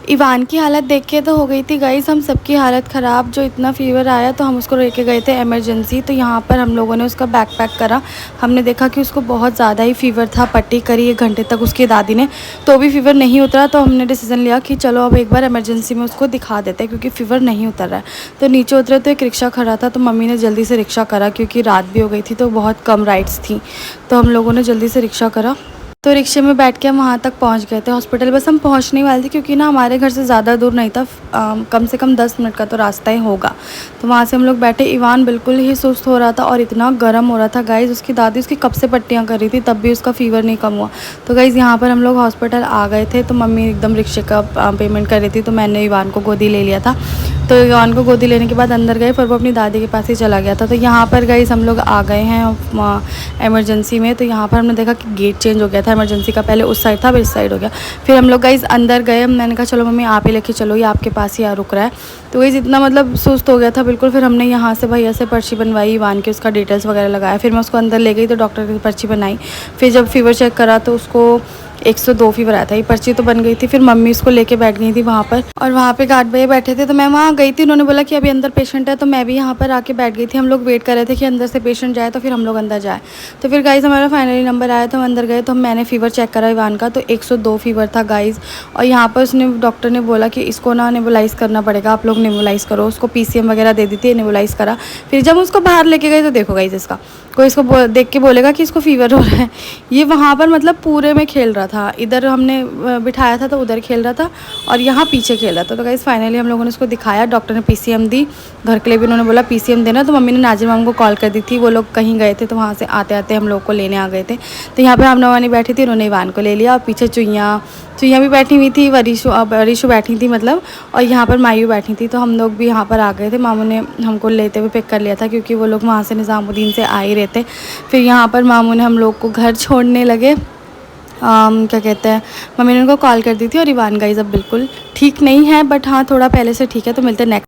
Ivan की हालत देख के तो हो गई थी गाइस हम सबकी हालत ख़राब। जो इतना फ़ीवर आया तो हम उसको लेके गए थे इमरजेंसी। तो यहाँ पर हम लोगों ने उसका बैग पैक करा। हमने देखा कि उसको बहुत ज़्यादा ही फ़ीवर था। पट्टी करी 1 घंटे तक उसकी दादी ने, तो भी फ़ीवर नहीं उतरा। तो हमने डिसीज़न लिया कि चलो अब एक बार इमरजेंसी में उसको दिखा देते हैं, क्योंकि फ़ीवर नहीं उतर रहा है। तो नीचे उतरे तो एक रिक्शा खड़ा था, तो मम्मी ने जल्दी से रिक्शा करा, क्योंकि रात भी हो गई थी तो बहुत कम राइड्स थी। तो हम लोगों ने जल्दी से रिक्शा करा, तो रिक्शे में बैठ के हम वहाँ तक पहुँच गए थे हॉस्पिटल। बस हम पहुँचने वाले थे, क्योंकि ना हमारे घर से ज़्यादा दूर नहीं था, कम से कम 10 मिनट का तो रास्ता ही होगा। तो वहाँ से हम लोग बैठे। इवान बिल्कुल ही सुस्त हो रहा था और इतना गर्म हो रहा था गाइज़। उसकी दादी उसकी कब से पट्टियाँ कर रही थी, तब भी उसका फ़ीवर नहीं कम हुआ। तो गाइज़ यहाँ पर हम लोग हॉस्पिटल आ गए थे। तो मम्मी एकदम रिक्शे का पेमेंट कर रही थी, तो मैंने इवान को गोदी ले लिया था। तो इवान को गोदी लेने के बाद अंदर गए, फिर वो अपनी दादी के पास ही चला गया था। तो यहाँ पर गाइज़ हम लोग आ गए हैं इमरजेंसी में। तो यहाँ पर हमने देखा कि गेट चेंज हो गया था इमरजेंसी का, पहले उस साइड था, अब इस साइड हो गया। फिर हम लोग गाइज़ अंदर गए। मैंने कहा चलो मम्मी आप ही लेके चलो, ये आपके पास ही रुक रहा है। तो गाइज़ इतना मतलब सुस्त हो गया था बिल्कुल। फिर हमने यहाँ से भैया से पर्ची बनवाई इवान की, उसका डिटेल्स वगैरह लगाया। फिर मैं उसको अंदर ले गई, तो डॉक्टर की पर्ची बनाई। फिर जब फ़ीवर चेक करा तो उसको 102 फ़ीवर आया था। ये पर्ची तो बन गई थी। फिर मम्मी उसको लेके बैठ गई थी वहाँ पर, और वहाँ पे गार्ड भैया बैठे थे। तो मैं वहाँ गई थी, उन्होंने बोला कि अभी अंदर पेशेंट है, तो मैं भी यहाँ पर आके बैठ गई थी। हम लोग वेट कर रहे थे कि अंदर से पेशेंट जाए तो फिर हम लोग अंदर जाए। तो फिर गाइज़ हमारा फाइनली नंबर आया, तो हम अंदर गए। तो मैंने फ़ीवर चेक करा इवान का, तो 102 फ़ीवर था गाइज़। और यहाँ पर उसने डॉक्टर ने बोला कि इसको ना नेबुलाइज़ करना पड़ेगा, आप लोग नेबुलाइज़ करो। उसको PCM वगैरह दे दी थी, नेबुलाइज़ करा। फिर जब उसको बाहर लेके गए तो देखो गाइज़, इसका कोई इसको देख के बोलेगा कि इसको फ़ीवर हो रहा है। ये वहाँ पर मतलब पूरे में खेल रहा था। इधर हमने बिठाया था तो उधर खेल रहा था, और यहाँ पीछे खेल रहा था। तो गाइस फाइनली हम लोगों ने उसको दिखाया। डॉक्टर ने PCM दी। घर के लिए भी उन्होंने बोला PCM देना। तो मम्मी ने नाजिर माम को कॉल कर दी थी, वो लोग कहीं गए थे, तो वहाँ से आते आते हम लोग को लेने आ गए थे। तो यहाँ पर हम नवानी बैठी थी, उन्होंने इवान को ले लिया। और पीछे चुईयाँ भी बैठी हुई थी, वरीशु बैठी थी मतलब, और यहाँ पर मायू बैठी थी। तो हम लोग भी यहाँ पर आ गए थे। मामू ने हमको लेते हुए पिक कर लिया था, क्योंकि वो लोग वहाँ से निज़ामुद्दीन से आ ही रहे थे। फिर यहाँ पर मामू ने हम लोग को घर छोड़ने लगे। क्या कहते हैं, मम्मी ने उनको कॉल कर दी थी। और इवान गाइस अब बिल्कुल ठीक नहीं है, बट हाँ थोड़ा पहले से ठीक है। तो मिलते हैं नेक्स्ट